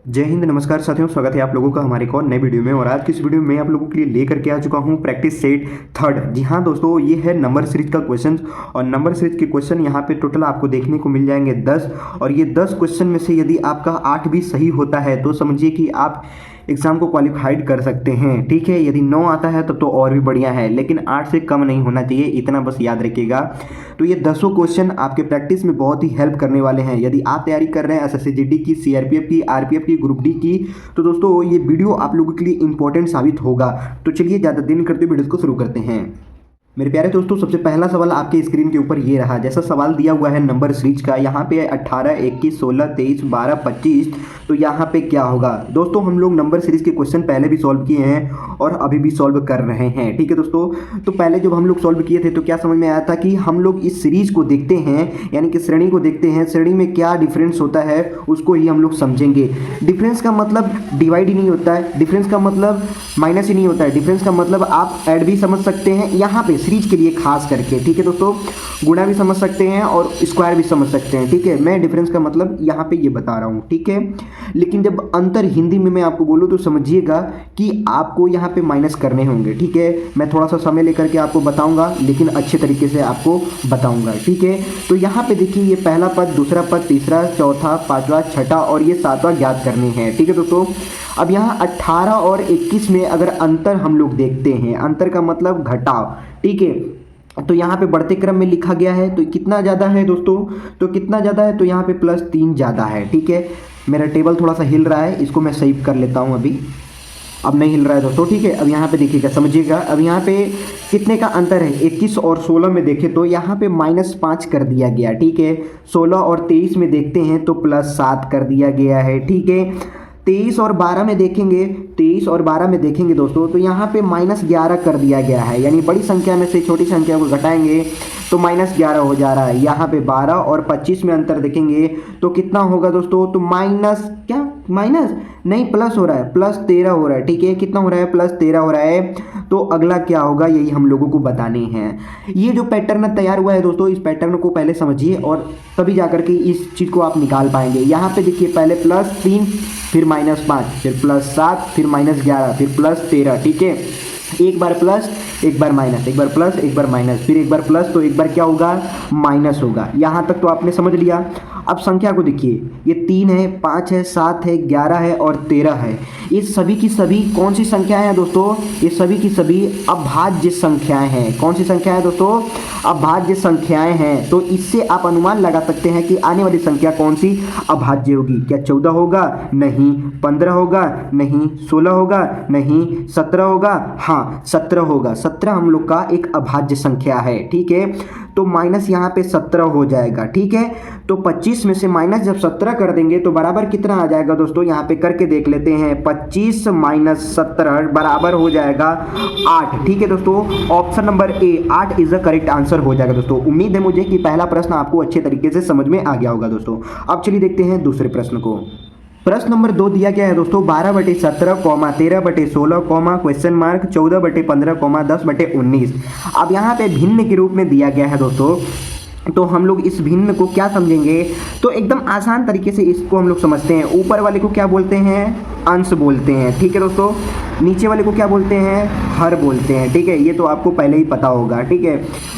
जय हिंद, नमस्कार साथियों। स्वागत है आप लोगों का हमारे एक और नए वीडियो में। और आज की इस वीडियो में आप लोगों के लिए लेकर के आ चुका हूं प्रैक्टिस सेट थर्ड। जी हां दोस्तों, ये है नंबर सीरीज का क्वेश्चन। और नंबर सीरीज के क्वेश्चन यहां पे टोटल आपको देखने को मिल जाएंगे 10। और ये 10 क्वेश्चन में से यदि आपका 8 भी सही होता है तो समझिए कि आप एग्जाम को क्वालिफाइड कर सकते हैं। ठीक है, यदि 9 आता है तब तो और भी बढ़िया है, लेकिन 8 से कम नहीं होना चाहिए, इतना बस याद रखिएगा। तो ये 10 क्वेश्चन आपके प्रैक्टिस में बहुत ही हेल्प करने वाले हैं। यदि आप तैयारी कर रहे हैं एसएससी जीडी की, सीआरपीएफ की, आरपीएफ की, ग्रुप डी की, तो दोस्तों ये वीडियो आप लोगों के लिए इंपॉर्टेंट साबित होगा। तो चलिए ज़्यादा देर नहीं करते वीडियो को शुरू करते हैं। मेरे प्यारे दोस्तों, सबसे पहला सवाल आपके स्क्रीन के ऊपर ये रहा। जैसा सवाल दिया हुआ है नंबर सीरीज का, यहाँ पे 18, 21, 16, 23, 12, 25, तो यहाँ पे क्या होगा दोस्तों। हम लोग नंबर सीरीज के क्वेश्चन पहले भी सॉल्व किए हैं और अभी भी सॉल्व कर रहे हैं। ठीक है दोस्तों, तो पहले जब हम लोग सॉल्व किए थे तो क्या समझ में आया था कि हम लोग इस सीरीज को देखते हैं, यानी कि श्रेणी को देखते हैं, श्रेणी में क्या डिफरेंस होता है उसको ही हम लोग समझेंगे। डिफरेंस का मतलब डिवाइड ही नहीं होता है, डिफरेंस का मतलब माइनस ही नहीं होता है, डिफरेंस का मतलब आप ऐड भी समझ सकते हैं यहाँ पे सीरीज के लिए खास करके। ठीक है दोस्तों, गुणा भी समझ सकते हैं और स्क्वायर भी समझ सकते हैं। ठीक है, मैं डिफरेंस का मतलब यहाँ पे ये बता रहा हूँ। ठीक है, लेकिन जब अंतर हिंदी में मैं आपको बोलूँ तो समझिएगा कि आपको यहाँ पे माइनस करने होंगे। ठीक है, मैं थोड़ा सा समय लेकर के आपको बताऊंगा, लेकिन अच्छे तरीके से आपको बताऊंगा। ठीक है, तो यहाँ पे देखिए, ये पहला पद, दूसरा पद, तीसरा, चौथा, पांचवा, छठा और ये सातवां ज्ञात करने हैं। ठीक है दोस्तों, अब यहाँ 18 और 21 में अगर अंतर हम लोग देखते हैं, अंतर का मतलब घटाव। ठीक है, तो यहाँ पे बढ़ते क्रम में लिखा गया है, तो कितना ज़्यादा है दोस्तों, तो कितना ज़्यादा है, तो यहाँ पे +3 ज़्यादा है। ठीक है, मेरा टेबल थोड़ा सा हिल रहा है, इसको मैं सेव कर लेता हूँ अभी। अब नहीं हिल रहा है दोस्तों। ठीक है, अब यहाँ पे देखिएगा, समझिएगा। अब यहाँ पे कितने का अंतर है, 21 और 16 में देखें तो यहाँ पे -5 कर दिया गया। ठीक है, 16 और 23 में देखते हैं तो +7 कर दिया गया है। ठीक है, 23 और 12 में देखेंगे, 23 और 12 में देखेंगे दोस्तों, तो यहाँ पे -11 कर दिया गया है। यानी बड़ी संख्या में से छोटी संख्या को घटाएंगे तो -11 हो जा रहा है। यहाँ पे 12 और 25 में अंतर देखेंगे तो कितना होगा दोस्तों, तो माइनस क्या, माइनस नहीं, प्लस हो रहा है, +13 हो रहा है। ठीक है, कितना हो रहा है, +13 हो रहा है। तो अगला क्या होगा, यही हम लोगों को बताने हैं। ये जो पैटर्न तैयार हुआ है दोस्तों, इस पैटर्न को पहले समझिए और तभी जाकर के इस चीज़ को आप निकाल पाएंगे। यहाँ पे देखिए, पहले +3, फिर -5, फिर +7, फिर -11, फिर +13। ठीक है, एक बार प्लस, एक बार माइनस, एक बार प्लस, एक बार माइनस, फिर एक बार प्लस, तो एक बार क्या होगा, माइनस होगा। यहाँ तक तो आपने समझ लिया। अब संख्या को देखिए, ये 3 है, 5 है, 7 है, 11 है और 13 है। ये सभी की सभी कौन सी संख्याएं हैं दोस्तों, ये सभी की सभी अभाज्य संख्याएं हैं। कौन सी संख्या है दोस्तों, अभाज्य संख्याएं हैं। तो इससे आप अनुमान लगा सकते हैं कि आने वाली संख्या कौन सी अभाज्य होगी। क्या 14 होगा, नहीं। 15 होगा, नहीं। 16 होगा, नहीं। 17 होगा, हाँ 17 होगा। 17 हम लोग का एक अभाज्य संख्या है। ठीक है, तो माइनस यहाँ पे 17 हो जाएगा। ठीक है, तो 25 में से माइनस जब 17 कर देंगे तो बराबर कितना आ जाएगा दोस्तों, यहाँ पे करके देख लेते हैं। 25 - 17 बराबर हो जाएगा 8। ठीक है दोस्तों, option number A 8 is the correct answer हो जाएगा दोस्तों। उम्मीद है मुझे कि पहला प्रश्न आपको अच्छे तरीके से समझ में आ गया होगा दोस्तों। अब चलिए देखते हैं दूसरे प्रश्न को। प्रश्न नंबर 2 दिया गया है दोस्तों, 12/17, 13/16, क्वेश्चन मार्क, 14/15, 10/19। अब यहाँ पे भिन्न के रूप में दिया गया है दोस्तों। तो हम लोग इस भिन्न को क्या समझेंगे, तो एकदम आसान तरीके से इसको हम लोग समझते हैं। ऊपर वाले को क्या बोलते हैं, अंश बोलते हैं। ठीक है दोस्तों, नीचे वाले को क्या बोलते हैं, हर बोलते हैं। ठीक है, ये तो आपको पहले ही पता होगा। ठीक है,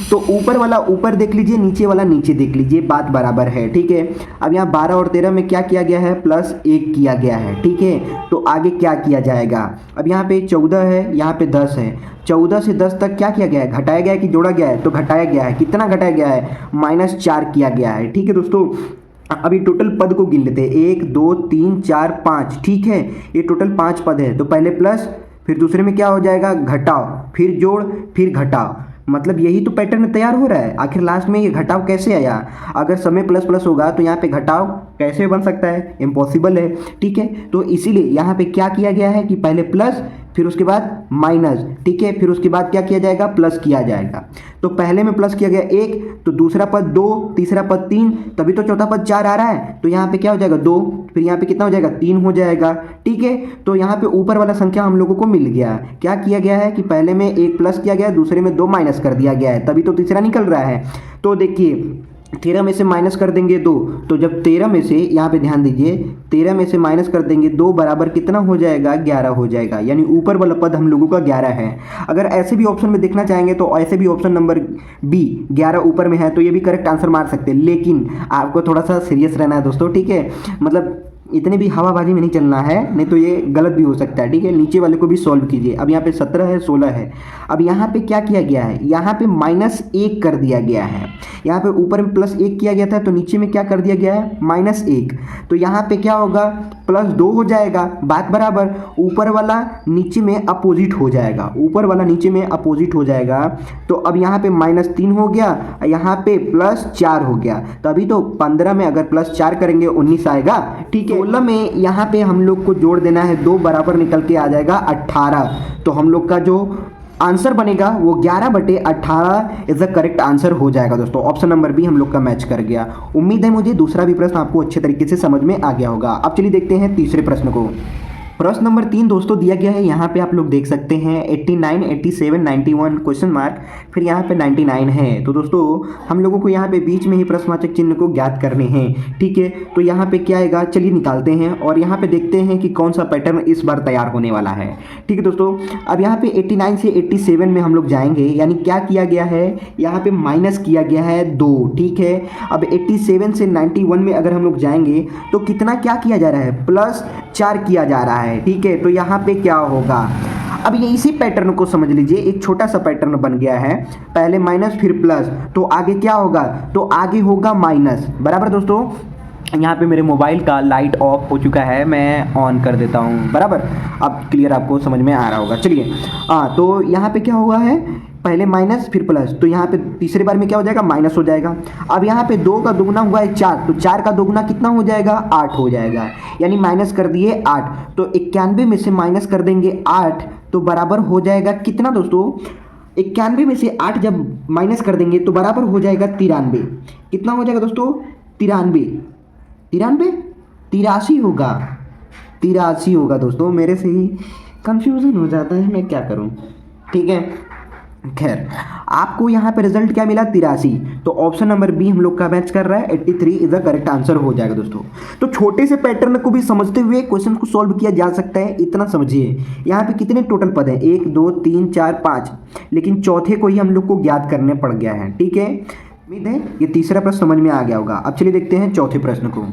तो ऊपर वाला ऊपर देख लीजिए, नीचे वाला नीचे देख लीजिए, बात बराबर है। ठीक है, अब यहाँ 12 और 13 में क्या किया गया है, +1 किया गया है। ठीक है, तो आगे क्या किया जाएगा, अब यहाँ पे 14 है, यहाँ पे 10 है। 14 से 10 तक क्या किया गया है, घटाया गया है कि जोड़ा गया है, तो घटाया गया है। कितना घटाया गया है, -4 किया गया है। ठीक है दोस्तों, अभी टोटल पद को गिन लेते हैं, 1 2 3 4 5। ठीक है, ये टोटल 5 पद है। तो पहले प्लस, फिर दूसरे में क्या हो जाएगा, घटाव, फिर जोड़, फिर घटाव। मतलब यही तो पैटर्न तैयार हो रहा है। आखिर लास्ट में ये घटाव कैसे आया, अगर समय प्लस प्लस होगा तो यहाँ पे घटाव कैसे बन सकता है, इम्पॉसिबल है। ठीक है, तो इसीलिए यहाँ पे क्या किया गया है कि पहले प्लस, फिर उसके बाद माइनस। ठीक है, फिर उसके बाद क्या किया जाएगा, प्लस किया जाएगा। तो पहले में प्लस किया गया 1, तो दूसरा पद 2, तीसरा पद 3, तभी तो चौथा पद 4 आ रहा है। तो यहाँ पे क्या हो जाएगा, 2, फिर यहाँ पे कितना हो जाएगा, 3 हो जाएगा। ठीक है, तो यहाँ पे ऊपर वाला संख्या हम लोगों को मिल गया। क्या किया गया है कि पहले में 1 प्लस किया गया, दूसरे में 2 माइनस कर दिया गया है, तभी तो तीसरा निकल रहा है। तो देखिए 13 में से माइनस कर देंगे 2, तो जब 13 में से, यहाँ पे ध्यान दीजिए, 13 में से माइनस कर देंगे 2 बराबर कितना हो जाएगा, 11 हो जाएगा। यानी ऊपर वाला पद हम लोगों का 11 है। अगर ऐसे भी ऑप्शन में देखना चाहेंगे तो ऐसे भी ऑप्शन नंबर बी 11 ऊपर में है, तो ये भी करेक्ट आंसर मार सकते हैं। लेकिन आपको थोड़ा सा सीरियस रहना है दोस्तों, ठीक है, मतलब इतनी भी हवाबाजी में नहीं चलना है, नहीं तो ये गलत भी हो सकता है, ठीक है। नीचे वाले को भी सॉल्व कीजिए। अब यहाँ पे 17 है, 16 है। अब यहाँ पे क्या किया गया है, यहाँ पे -1 कर दिया गया है। यहाँ पे ऊपर में +1 किया गया था, तो नीचे में क्या कर दिया गया है, -1। तो यहाँ पे क्या होगा, +2 हो जाएगा। बात बराबर, ऊपर वाला नीचे में अपोजिट हो जाएगा, ऊपर वाला नीचे में अपोजिट हो जाएगा। तो अब यहाँ पे -3 हो गया, यहाँ पे +4 हो गया। तो अभी तो 15 में अगर +4 करेंगे 19 आएगा, ठीक है। 16 में यहाँ पे हम लोग को जोड़ देना है, 2 बराबर निकल के आ जाएगा 18। तो हम लोग का जो आंसर बनेगा वो 11/18 इज द करेक्ट आंसर हो जाएगा दोस्तों। ऑप्शन नंबर बी हम लोग का मैच कर गया। उम्मीद है मुझे दूसरा भी प्रश्न आपको अच्छे तरीके से समझ में आ गया होगा। अब चलिए देखते हैं तीसरे प्रश्न को। प्रश्न नंबर 3 दोस्तों दिया गया है, यहाँ पे आप लोग देख सकते हैं 89, 87, 91 क्वेश्चन मार्क, फिर यहाँ पे 99 है। तो दोस्तों हम लोगों को यहाँ पे बीच में ही प्रश्नवाचक चिन्ह को ज्ञात करने हैं, ठीक है। तो यहाँ पे क्या आएगा, चलिए निकालते हैं और यहाँ पे देखते हैं कि कौन सा पैटर्न इस बार तैयार होने वाला है, ठीक है दोस्तों। अब यहाँ पे 89 से 87 में हम लोग जाएंगे, यानी क्या किया गया है, यहाँ पे माइनस किया गया है 2, ठीक है। अब 87 से 91 में अगर हम लोग जाएंगे तो कितना क्या किया जा रहा है, +4 किया जा रहा है, ठीक है। तो यहाँ पे क्या होगा, अब ये इसी पैटर्न को समझ लीजिए, एक छोटा सा पैटर्न बन गया है, पहले माइनस फिर प्लस, तो आगे क्या होगा, तो आगे होगा माइनस, बराबर दोस्तों। यहाँ पे मेरे मोबाइल का लाइट ऑफ हो चुका है, मैं ऑन कर देता हूँ, बराबर। अब क्लियर आपको समझ में आ रहा होगा। चलिए तो यहाँ पे क्या हुआ है, पहले माइनस फिर प्लस, तो यहाँ पे तीसरे बार में क्या हो जाएगा, माइनस हो जाएगा। अब यहाँ पे 2 का दुगना हुआ है 4, तो 4 का दुगना कितना हो जाएगा, 8 हो जाएगा। यानी माइनस कर दिए 8, तो 91 में से माइनस कर देंगे 8, तो बराबर हो जाएगा कितना दोस्तों, 91 में से 8 जब माइनस कर देंगे तो बराबर हो जाएगा 93। कितना हो जाएगा दोस्तों, 93, 83 होगा, 83 होगा दोस्तों। मेरे से ही कंफ्यूजन हो जाता है, मैं क्या करूं, ठीक है। खैर आपको यहाँ पे रिजल्ट क्या मिला, 83। तो ऑप्शन नंबर बी हम लोग का मैच कर रहा है, 83 इज द करेक्ट आंसर हो जाएगा दोस्तों। तो छोटे से पैटर्न को भी समझते हुए क्वेश्चन को सॉल्व किया जा सकता है, इतना समझिए। यहाँ पे कितने टोटल पद हैं, 1 2 3 4 5, लेकिन चौथे को ही हम लोग को ज्ञात करने पड़ गया है, ठीक है। उम्मीद है ये तीसरा प्रश्न समझ में आ गया होगा। अब चलिए देखते हैं चौथे प्रश्न को।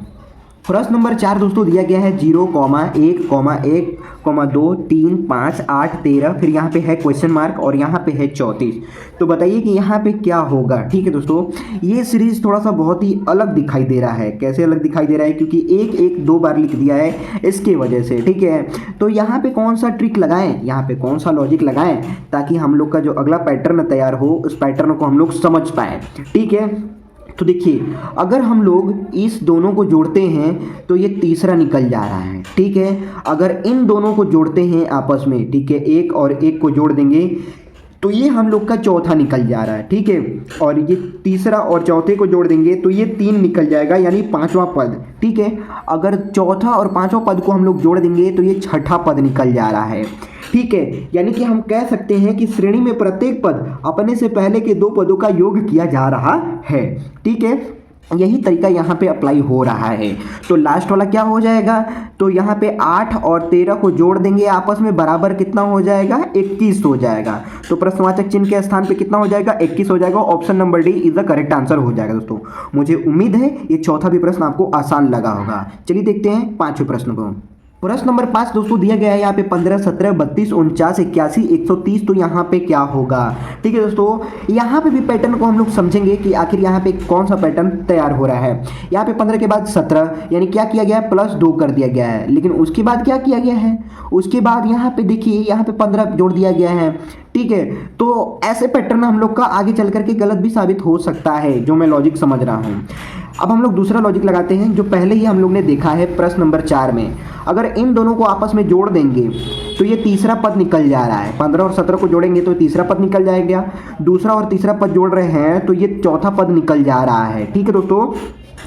प्रश्न नंबर 4 दोस्तों दिया गया है 0, 1, 1, 2, 3, 5, 8, 13, फिर यहाँ पे है क्वेश्चन मार्क और यहाँ पे है 34। तो बताइए कि यहाँ पे क्या होगा, ठीक है दोस्तों। ये सीरीज थोड़ा सा बहुत ही अलग दिखाई दे रहा है। कैसे अलग दिखाई दे रहा है, क्योंकि 1 1 2 बार लिख दिया है, इसके वजह से, ठीक है। तो यहाँ पे कौन सा ट्रिक लगाएं, यहाँ पे कौन सा लॉजिक लगाएं, ताकि हम लोग का जो अगला पैटर्न तैयार हो उस पैटर्न को हम लोग समझ पाए, ठीक है। तो देखिए अगर हम लोग इस दोनों को जोड़ते हैं तो ये तीसरा निकल जा रहा है, ठीक है। अगर इन दोनों को जोड़ते हैं आपस में, ठीक है, 1 और 1 को जोड़ देंगे तो ये हम लोग का चौथा निकल जा रहा है, ठीक है। और ये तीसरा और चौथे को जोड़ देंगे तो ये 3 निकल जाएगा, यानी 5वां पद, ठीक है। अगर चौथा और 5वां पद को हम लोग जोड़ देंगे तो ये 6ठा पद निकल जा रहा है, ठीक है। यानी कि हम कह सकते हैं कि श्रेणी में प्रत्येक पद अपने से पहले के 2 पदों का योग किया जा रहा है, ठीक है। यही तरीका यहाँ पे अप्लाई हो रहा है। तो लास्ट वाला क्या हो जाएगा, तो यहाँ पे 8 और 13 को जोड़ देंगे आपस में, बराबर कितना हो जाएगा, 21 हो जाएगा। तो प्रश्नवाचक चिन्ह के स्थान पे कितना हो जाएगा, 21 हो जाएगा। Option number D is the correct answer हो जाएगा दोस्तों। मुझे उम्मीद है ये चौथा भी प्रश्न आपको आसान लगा होगा। चलिए देखते हैं 5वें प्रश्न को। प्रश्न नंबर 5 दोस्तों दिया गया है यहाँ पे 15, 17, 32, 49, 81, 130। तो यहाँ पे क्या होगा, ठीक है दोस्तों। यहाँ पे भी पैटर्न को हम लोग समझेंगे कि आखिर यहाँ पे कौन सा पैटर्न तैयार हो रहा है। यहाँ पे 15 के बाद 17, यानी क्या किया गया है, +2 कर दिया गया है। लेकिन उसके बाद क्या किया गया है, उसके बाद यहाँ पे देखिए यहाँ पे 15 जोड़ दिया गया है, ठीक है। तो ऐसे पैटर्न हम लोग का आगे चल करके गलत भी साबित हो सकता है, जो मैं लॉजिक समझ रहा हूँ। अब हम लोग दूसरा लॉजिक लगाते हैं जो पहले ही हम लोग ने देखा है प्रश्न नंबर 4 में। अगर इन दोनों को आपस में जोड़ देंगे तो ये तीसरा पद निकल जा रहा है। 15 और 17 को जोड़ेंगे तो तीसरा पद निकल जाएगा। दूसरा और तीसरा पद जोड़ रहे हैं तो ये चौथा पद निकल जा रहा है, ठीक है दोस्तों।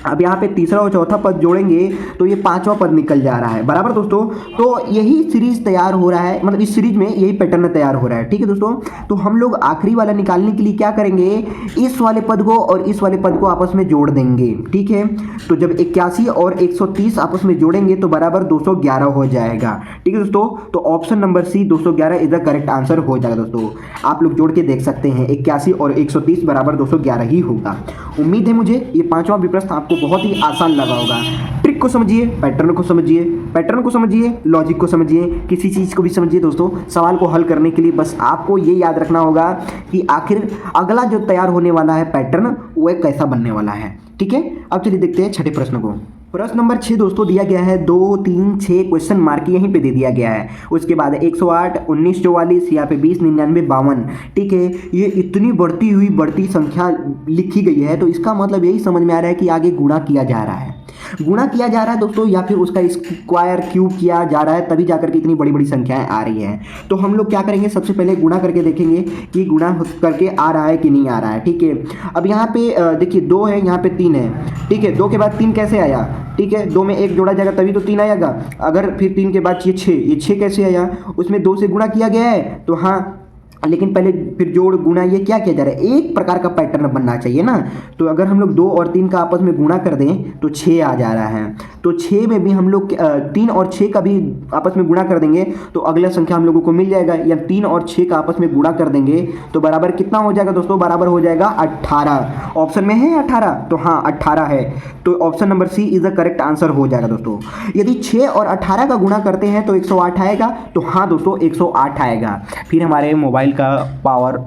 अब यहाँ पे तीसरा और चौथा पद जोड़ेंगे तो ये पांचवा पद निकल जा रहा है, बराबर दोस्तों। तो यही सीरीज तैयार हो रहा है, मतलब इस सीरीज में यही पैटर्न तैयार हो रहा है, ठीक है दोस्तों। तो हम लोग आखिरी वाला निकालने के लिए क्या करेंगे, इस वाले पद को और इस वाले पद को आपस में जोड़ देंगे, ठीक है। तो जब 81 और 130 आपस में जोड़ेंगे तो बराबर 211 हो जाएगा, ठीक है दोस्तों। तो option number C 211 is the correct answer हो जाएगा दोस्तों। आप लोग जोड़ के देख सकते हैं, 81 और 130 बराबर 211 ही होगा। उम्मीद है मुझे ये पांचवा विप्रस्थ आपको बहुत ही आसान लगा होगा। ट्रिक को समझिए, पैटर्न को समझिए, पैटर्न को समझिए, लॉजिक को समझिए, किसी चीज़ को भी समझिए दोस्तों। सवाल को हल करने के लिए बस आपको ये याद रखना होगा कि आखिर अगला जो तैयार होने वाला है पैटर्न वो कैसा बनने वाला है, ठीक है। अब चलिए देखते हैं छठे प्रश्न को। प्रश्न नंबर 6 दोस्तों दिया गया है 2, 3, 6 क्वेश्चन मार्क यहीं पे दे दिया गया है। उसके बाद 108, 1944, यहाँ पे 20, 99, 52, ठीक है। ये इतनी बढ़ती संख्या लिखी गई है, तो इसका मतलब यही समझ में आ रहा है कि आगे गुणा किया जा रहा है, गुणा किया जा रहा है दोस्तों, या फिर उसका स्क्वायर क्यूब किया जा रहा है, तभी जाकर के इतनी बड़ी बड़ी संख्याएं आ रही हैं। तो हम लोग क्या करेंगे, सबसे पहले गुणा करके देखेंगे कि गुणा करके आ रहा है कि नहीं आ रहा है, ठीक है। अब यहाँ पे देखिए 2 है, यहाँ पे 3 है, ठीक है। 2 के बाद 3 कैसे आया, ठीक है। 2 में 1 जोड़ा जाएगा तभी तो 3 आएगा। अगर फिर 3 के बाद ये 6 कैसे आया, उसमें 2 से गुणा किया गया है, तो हाँ, लेकिन पहले फिर जोड़ गुणा ये क्या किया जा रहा है, एक प्रकार का पैटर्न बनना चाहिए ना। तो अगर हम लोग 2 और 3 का आपस में गुणा कर दें तो 6 आ जा रहा है। तो 6 में भी हम लोग 3 और 6 का भी आपस में गुणा कर देंगे तो अगला संख्या हम लोगों को मिल जाएगा, या 3 और 6 का आपस में गुणा कर देंगे तो बराबर कितना हो जाएगा दोस्तों, बराबर हो जाएगा 18। ऑप्शन में है 18, तो हाँ 18 है, तो option number C is the correct answer हो जाएगा दोस्तों। यदि 6 और 18 का गुणा करते हैं तो 108 आएगा, तो हाँ दोस्तों 108 आएगा। फिर हमारे मोबाइल का पावर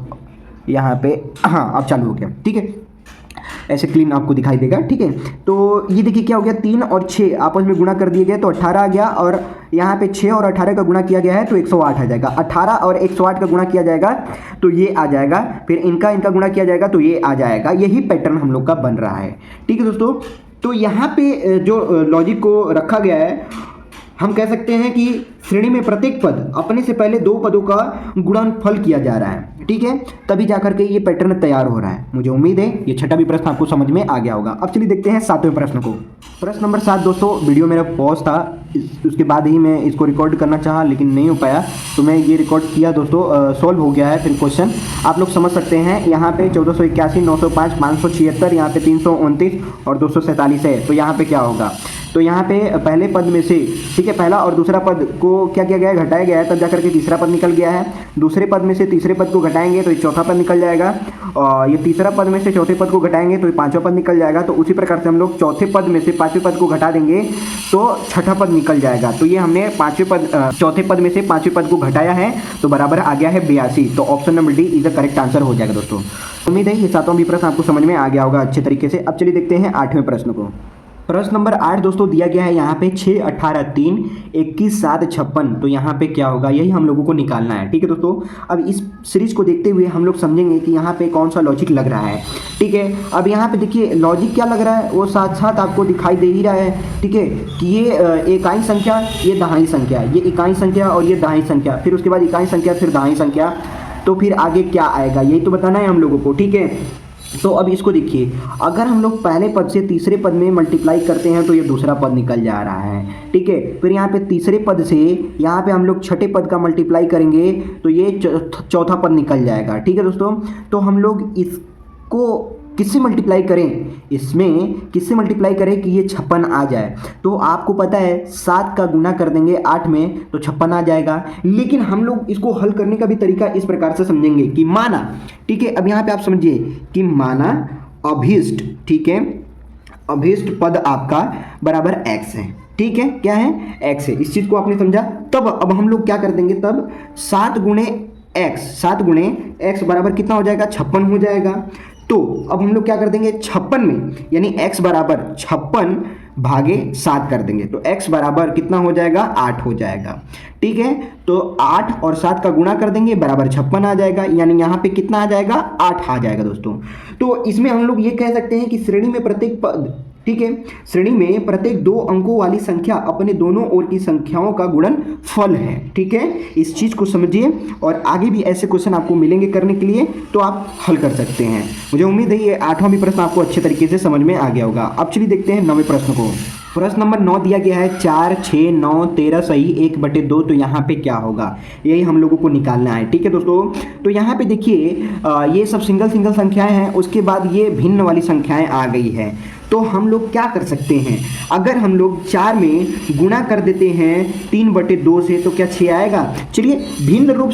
यहाँ पे हाँ अब चालू हो गया, ठीक है, ऐसे क्लीन आपको दिखाई देगा, ठीक है। तो ये देखिए क्या हो गया, 3 और 6 आपस में गुणा कर दिए गए तो 18 आ गया, और यहाँ पे 6 और 18 का गुणा किया गया है तो 108 आ जाएगा। 18 और 108 का गुणा किया जाएगा तो ये आ जाएगा, फिर इनका गुणा किया जाएगा तो ये आ जाएगा। यही पैटर्न हम लोग का बन रहा है, ठीक है दोस्तों। तो यहाँ पे जो लॉजिक को रखा गया है, हम कह सकते हैं कि श्रेणी में प्रत्येक पद अपने से पहले 2 पदों का गुणनफल किया जा रहा है, ठीक है, तभी जाकर के ये पैटर्न तैयार हो रहा है। मुझे उम्मीद है ये छठा भी प्रश्न आपको समझ में आ गया होगा। अब चलिए देखते हैं 7वें प्रश्न को। प्रश्न नंबर 7 दोस्तों, वीडियो मेरा पॉज था, उसके बाद ही मैं इसको रिकॉर्ड करना चाहा लेकिन नहीं हो पाया, तो मैं ये रिकॉर्ड किया दोस्तों। सॉल्व हो गया है फिर क्वेश्चन, आप लोग समझ सकते हैं। यहाँ पे 1481, 905, 576, यहाँ पे 329 और 247 है। तो यहाँ पे क्या होगा, तो यहाँ पे पहले पद में से, ठीक है, पहला और दूसरा पद को क्या किया गया है, घटाया गया है, तब जाकर के तीसरा पद निकल गया है। दूसरे पद में से तीसरे पद को घटाएंगे तो ये चौथा पद निकल जाएगा, और ये तीसरा पद में से चौथे पद को घटाएंगे तो ये पांचवा पद निकल जाएगा। तो उसी प्रकार से हम लोग चौथे पद में से पांचवें पद को घटा देंगे तो छठा पद निकल जाएगा। तो ये हमने चौथे पद में से पांचवें पद को घटाया है तो बराबर आ गया है 82। तो option number D is the correct answer हो जाएगा दोस्तों। उम्मीद है ये 7वां भी प्रश्न आपको समझ में आ गया होगा अच्छे तरीके से। अब चलिए देखते हैं 8वें प्रश्न को। प्रश्न नंबर 8 दोस्तों दिया गया है यहाँ पे 6, 18, 3, 21, 7, 56। तो यहाँ पे क्या होगा, यही हम लोगों को निकालना है, ठीक है दोस्तों। अब इस सीरीज को देखते हुए हम लोग समझेंगे कि यहाँ पे कौन सा लॉजिक लग रहा है, ठीक है। अब यहाँ पे देखिए लॉजिक क्या लग रहा है, वो साथ साथ आपको दिखाई दे ही रहा है, ठीक है, कि ये इकाई संख्या, ये दहाई संख्या, ये इकाई संख्या और ये दहाई संख्या, फिर उसके बाद इकाई संख्या, फिर दहाई संख्या, तो फिर आगे क्या आएगा यही तो बताना है हम लोगों को, ठीक है। तो अब इसको देखिए, अगर हम लोग पहले पद से तीसरे पद में मल्टीप्लाई करते हैं तो ये दूसरा पद निकल जा रहा है, ठीक है। फिर यहाँ पे तीसरे पद से यहाँ पे हम लोग छठे पद का मल्टीप्लाई करेंगे तो ये चौथा पद निकल जाएगा, ठीक है दोस्तों। तो हम लोग इसको किससे मल्टीप्लाई करें, इसमें किससे मल्टीप्लाई करें कि ये 56 आ जाए। तो आपको पता है 7 का गुना कर देंगे 8 में तो 56 आ जाएगा। लेकिन हम लोग इसको हल करने का भी तरीका इस प्रकार से समझेंगे कि माना, ठीक है, अब यहाँ पे आप समझिए कि माना अभीष्ट, ठीक है, अभीष्ट पद आपका बराबर x है, ठीक है, क्या है, x है। इस चीज़ को आपने समझा। तब अब हम लोग क्या कर देंगे, तब 7 गुणे x बराबर कितना हो जाएगा, 56 हो जाएगा। तो अब हम लोग क्या कर देंगे, 56 में यानी x बराबर 56 भागे 7 कर देंगे तो x बराबर कितना हो जाएगा, 8 हो जाएगा, ठीक है। तो 8 और 7 का गुणा कर देंगे बराबर 56 आ जाएगा, यानी यहाँ पे कितना आ जाएगा, 8 आ जाएगा दोस्तों। तो इसमें हम लोग ये कह सकते हैं कि श्रेणी में प्रत्येक पद ठीक है। श्रेणी में प्रत्येक 2 अंकों वाली संख्या अपने दोनों ओर की संख्याओं का गुणनफल है। ठीक है, इस चीज को समझिए और आगे भी ऐसे क्वेश्चन आपको मिलेंगे करने के लिए, तो आप हल कर सकते हैं। मुझे उम्मीद है ये 8वां भी प्रश्न आपको अच्छे तरीके से समझ में आ गया होगा। अब चलिए देखते हैं 9वें प्रश्न को। प्रश्न नंबर 9 दिया गया है 4, 6, 9, 13 सही 1/2। तो यहाँ पे क्या होगा, यही हम लोगों को निकालना है। ठीक है दोस्तों, तो यहाँ पे देखिए ये सब सिंगल संख्याएं हैं, उसके बाद ये भिन्न वाली संख्याएं आ गई है। तो हम लोग क्या कर सकते हैं, अगर हम लोग 4 में गुणा कर देते हैं 3/2 से तो क्या 6 आएगा। चलिए भिन्न रूप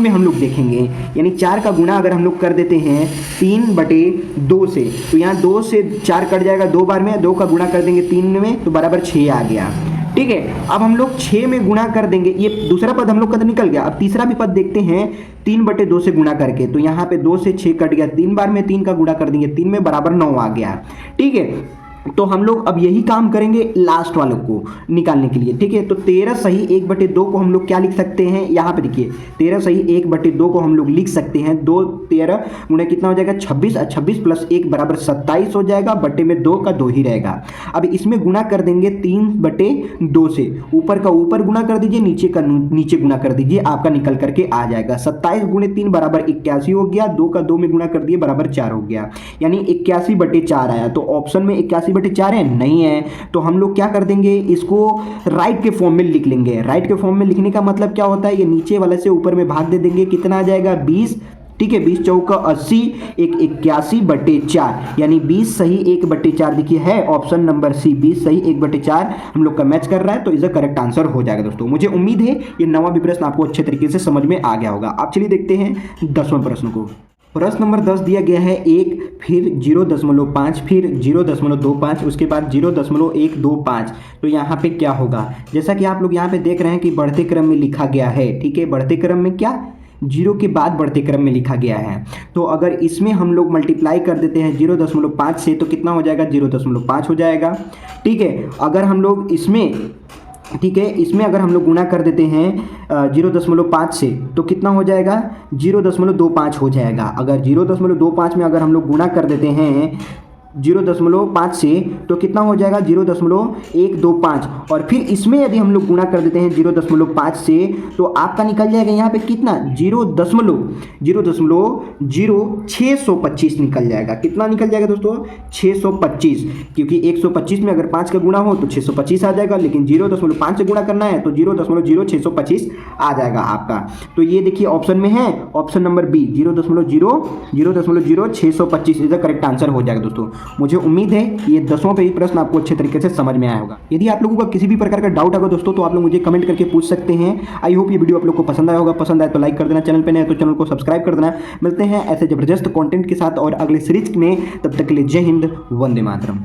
में हम लोग देखेंगे, यानी 4 का गुणा अगर हम लोग कर देते हैं 3/2 से, तो यहाँ 2 से 4 कट जाएगा 2 बार में, 2 का गुणा कर देंगे 3 में तो बराबर 6 आ गया। ठीक है, अब हम लोग 6 में गुणा कर देंगे, ये दूसरा पद हम लोग का तो निकल गया। अब तीसरा भी पद देखते हैं 3/2 से गुणा करके, तो यहाँ पे 2 से 6 कट गया, 3 बार में 3 का गुणा कर देंगे 3 में बराबर 9 आ गया। ठीक है, तो हम लोग अब यही काम करेंगे लास्ट वालों को निकालने के लिए। ठीक है, तो 13 सही 1/2 को हम लोग क्या लिख सकते हैं, यहाँ पे देखिए 13 सही 1/2 को हम लोग लिख सकते हैं 2 13 गुणा कितना हो जाएगा 26, 26 प्लस 1 बराबर 27 हो जाएगा, बटे में 2 का 2 ही रहेगा। अब इसमें गुणा कर देंगे 3/2 से, ऊपर का ऊपर गुणा कर दीजिए, नीचे का नीचे गुणा कर दीजिए, आपका निकल करके आ जाएगा 27 गुणे 3 बराबर 81 हो गया, 2 का 2 में गुणा कर दिए बराबर 4 हो गया, यानी 81/4 आया। तो ऑप्शन में 81/4 है नहीं है, तो हम लोग क्या कर देंगे, इसको राइट के फॉर्म में लिख लेंगे। राइट के फॉर्म में लिखने का मतलब क्या होता है, ये नीचे वाले से ऊपर में भाग दे देंगे, कितना आ जाएगा 20। ठीक है, 20 चौका 80, 81/4, यानी 20 सही 1/4 देखिए है ऑप्शन नंबर सी, 20 सही 1/4 हम लोग का मैच कर रहा है, तो इसका करेक्ट आंसर हो जाएगा दोस्तों। मुझे उम्मीद है ये 9वां भी प्रश्न आपको अच्छे तरीके से समझ में आ गया होगा। अब चलिए देखते हैं 10वां प्रश्न को। प्रश्न नंबर 10 दिया गया है 1, फिर 0.5, फिर 0.25, उसके बाद 0.125। तो यहाँ पे क्या होगा, जैसा कि आप लोग यहाँ पे देख रहे हैं कि बढ़ते क्रम में लिखा गया है। ठीक है, बढ़ते क्रम में क्या, 0 के बाद बढ़ते क्रम में लिखा गया है। तो अगर इसमें हम लोग मल्टीप्लाई कर देते हैं 0.5 से, तो कितना हो जाएगा 0.5 हो जाएगा। ठीक है, अगर हम लोग इसमें इसमें अगर हम लोग गुणा कर देते हैं 0.5 से, तो कितना हो जाएगा 0.25 हो जाएगा। अगर 0.25 में अगर हम लोग गुणा कर देते हैं 0.5 से, तो कितना हो जाएगा 0.125, और फिर इसमें यदि हम लोग गुणा कर देते हैं 0.5 से, तो आपका निकल जाएगा यहाँ पे कितना 0.0625 निकल जाएगा। कितना निकल जाएगा दोस्तों 625, क्योंकि 125 में अगर 5 का गुणा हो तो 625 आ जाएगा, लेकिन 0.5 से गुणा करना है तो 0.0625 आ जाएगा आपका। तो ये देखिए ऑप्शन में है, option number B 0.0625 is the correct answer हो जाएगा दोस्तों। मुझे उम्मीद है ये 10वां पे ही प्रश्न आपको अच्छे तरीके से समझ में आया होगा। यदि आप लोगों का किसी भी प्रकार का डाउट होगा दोस्तों, तो आप लोग मुझे कमेंट करके पूछ सकते हैं। आई होप ये वीडियो आप लोग को पसंद आया होगा। पसंद आए तो लाइक कर देना, चैनल पे नए तो चैनल को सब्सक्राइब कर देना। मिलते हैं ऐसे जबरदस्त कंटेंट के साथ और अगले सीरीज में, तब तक के लिए जय हिंद, वंदे मातरम।